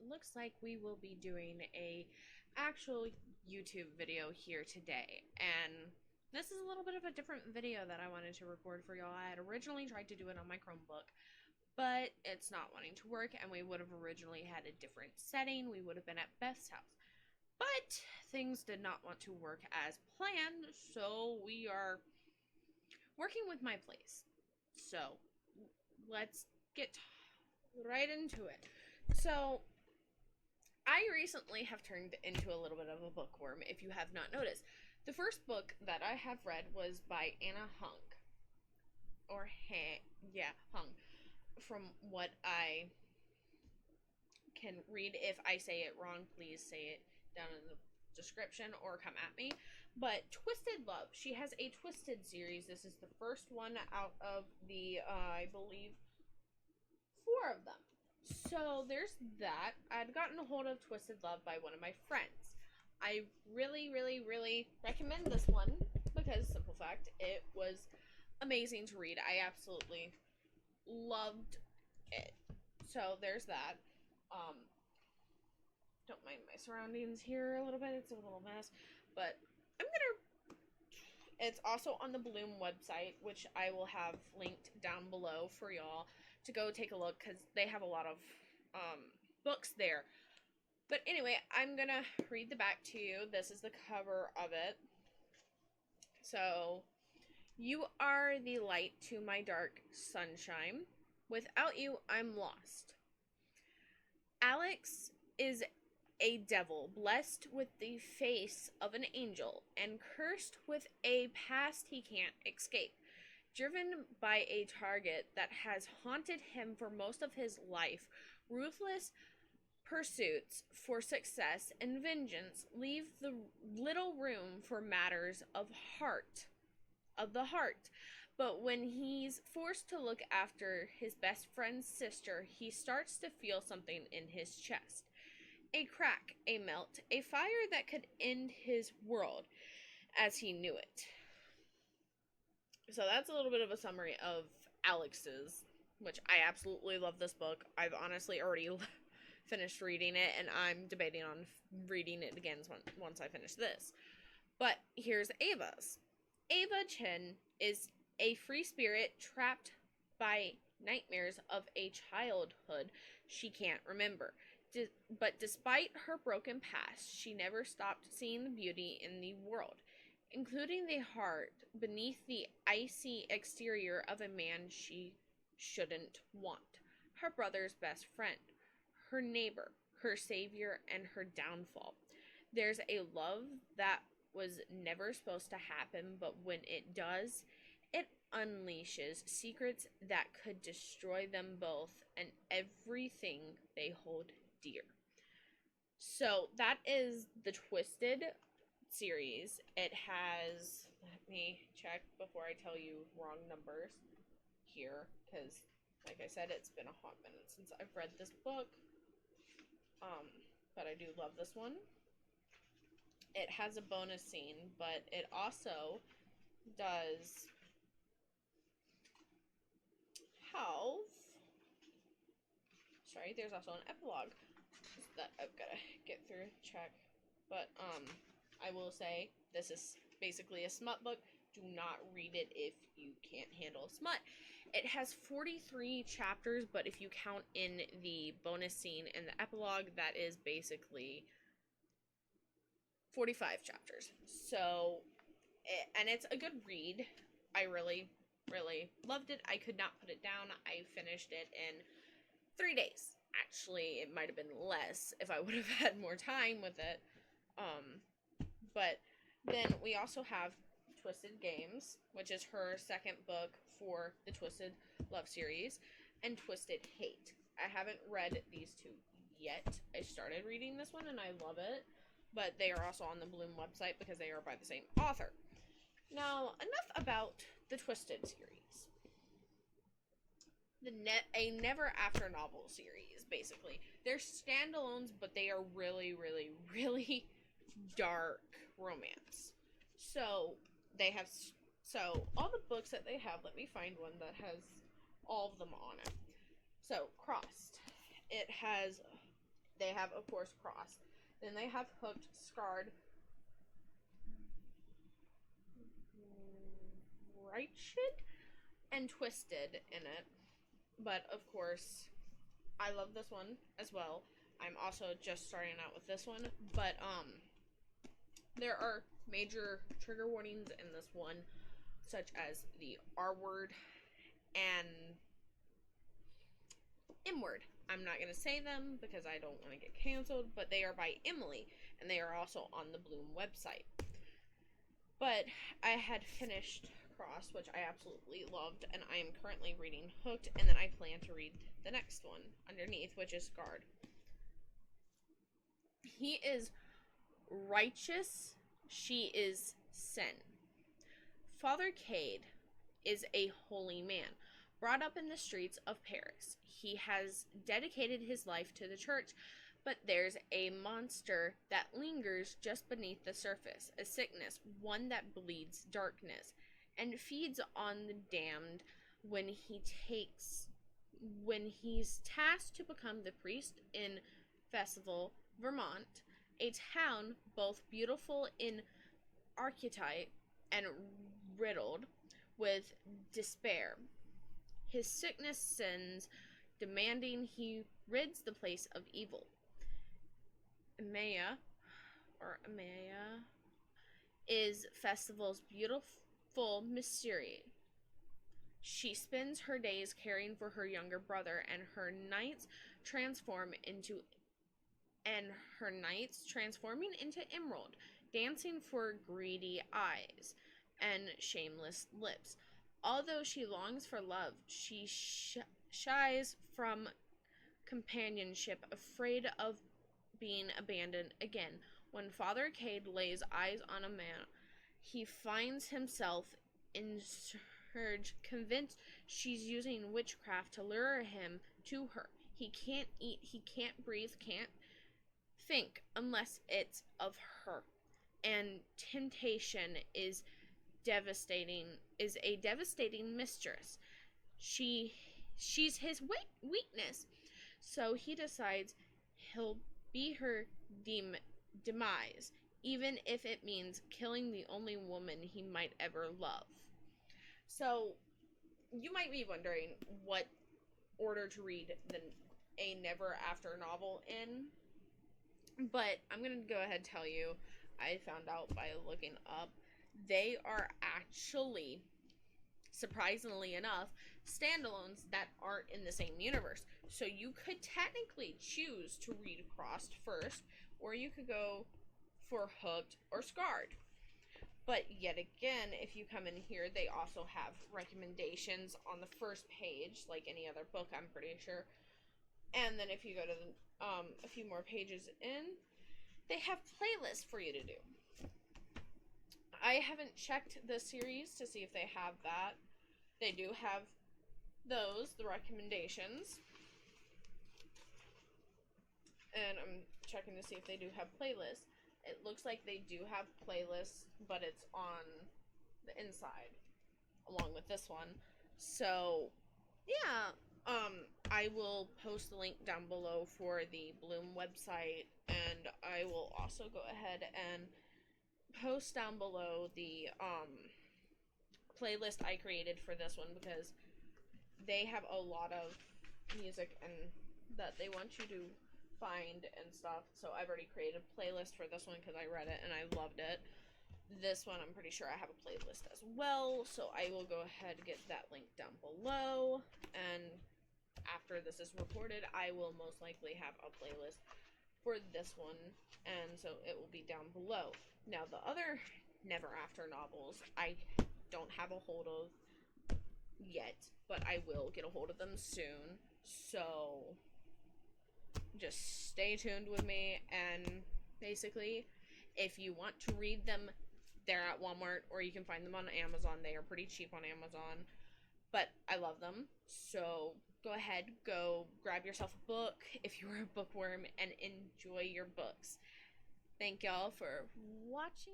looks like we will be doing a actual YouTube video here today. And this is a little bit of a different video that I wanted to record for y'all. I had originally tried to do it on my Chromebook, but it's not wanting to work, and we would have originally had a different setting. We would have been at Beth's house. But things did not want to work as planned, so we are working with my place. So let's get right into it. So I recently have turned into a little bit of a bookworm, if you have not noticed. The first book that I have read was by Anna Hung. Or Hung. From what I can read. If I say it wrong, please say it down in the description or come at me. But Twisted Love. She has a Twisted series. This is the first one out of the, I believe, 4 of them. So there's that. I'd gotten a hold of Twisted Love by one of my friends. I really, really, really recommend this one because, simple fact, it was amazing to read. I absolutely loved it. So there's that. Don't mind my surroundings here a little bit. It's a little mess. But it's also on the Bloom website, which I will have linked down below for y'all to go take a look because they have a lot of books there. But anyway, I'm gonna read the back to you. This is the cover of it. So, you are the light to my dark sunshine. Without you, I'm lost. Alex is a devil, blessed with the face of an angel, and cursed with a past he can't escape. Driven by a target that has haunted him for most of his life, ruthless pursuits for success and vengeance leave the little room for matters of the heart. But when he's forced to look after his best friend's sister, he starts to feel something in his chest. A crack, a melt, a fire that could end his world as he knew it. So that's a little bit of a summary of Alex's, which I absolutely love this book. I've honestly already finished reading it, and I'm debating on reading it again once I finish this. But here's Ava's. Ava Chen is a free spirit trapped by nightmares of a childhood she can't remember. But despite her broken past, she never stopped seeing the beauty in the world, including the heart beneath the icy exterior of a man she shouldn't want. Her brother's best friend, her neighbor, her savior, and her downfall. There's a love that was never supposed to happen, but when it does, it unleashes secrets that could destroy them both and everything they hold dear. So that is the Twisted series. It has, let me check before I tell you wrong numbers here, because like I said, it's been a hot minute since I've read this book. But I do love this one. It has a bonus scene, but it also does have, sorry, there's also an epilogue that I've got to get through, check. But I will say this is basically a smut book. Do not read it if you can't handle smut. It has 43 chapters, but if you count in the bonus scene and the epilogue, that is basically 45 chapters. So, and it's a good read. I really, really loved it. I could not put it down. I finished it in 3 days. Actually, it might have been less if I would have had more time with it. But then we also have Twisted Games, which is her second book for the Twisted Love series, and Twisted Hate. I haven't read these 2 yet. I started reading this one and I love it, but they are also on the Bloom website because they are by the same author. Now, enough about the Twisted series. A Never After novel series, basically. They're standalones, but they are really, really, really dark romance. So, all the books that they have, let me find one that has all of them on it. So, Crossed. It has They have, of course, Crossed. Then they have Hooked, Scarred, Righteous, and Twisted in it. But, of course, I love this one as well. I'm also just starting out with this one. But, there are major trigger warnings in this one, such as the R word and M word. I'm not going to say them because I don't want to get canceled, but they are by Emily, and they are also on the Bloom website. But I had finished Cross, which I absolutely loved, and I am currently reading Hooked, and then I plan to read the next one underneath, which is Scarred. He is righteous, she is sin. Father Cade is a holy man, brought up in the streets of Paris. He has dedicated his life to the church, but there's a monster that lingers just beneath the surface, a sickness, one that bleeds darkness, and feeds on the damned when he's tasked to become the priest in Festival, Vermont, a town both beautiful in archetype and riddled with despair. His sickness sends, demanding he rids the place of evil. Amaya is Festival's beautiful mystery. She spends her days caring for her younger brother, and her nights transforming into Emerald, dancing for greedy eyes and shameless lips. Although she longs for love, she shies from companionship, afraid of being abandoned again. When Father Cade lays eyes on a man, he finds himself in surge, convinced she's using witchcraft to lure him to her. He can't eat, he can't breathe, can't think unless it's of her. And temptation is a devastating mistress. She's his weakness. So he decides he'll be her demise, even if it means killing the only woman he might ever love. So you might be wondering what order to read a Never After novel in, but I'm going to go ahead and tell you, I found out by looking up, they are actually, surprisingly enough, standalones that aren't in the same universe. So you could technically choose to read Crossed first, or you could go for Hooked or Scarred. But yet again, if you come in here, they also have recommendations on the first page, like any other book, I'm pretty sure. And then if you go to a few more pages in, they have playlists for you to do. I haven't checked the series to see if they have that. They do have those, the recommendations. And I'm checking to see if they do have playlists. It looks like they do have playlists, but it's on the inside, along with this one. So, yeah, I will post the link down below for the Bloom website, and I will also go ahead and post down below the playlist I created for this one, because they have a lot of music and that they want you to find and stuff. So I've already created a playlist for this one because I read it and I loved it. This one, I'm pretty sure I have a playlist as well, so I will go ahead and get that link down below, and after this is recorded, I will most likely have a playlist for this one, and so it will be down below. Now, the other Never After novels, I don't have a hold of yet, but I will get a hold of them soon, so just stay tuned with me, and basically, if you want to read them, they're at Walmart, or you can find them on Amazon. They are pretty cheap on Amazon, but I love them, so go ahead, go grab yourself a book if you're a bookworm, and enjoy your books. Thank y'all for watching.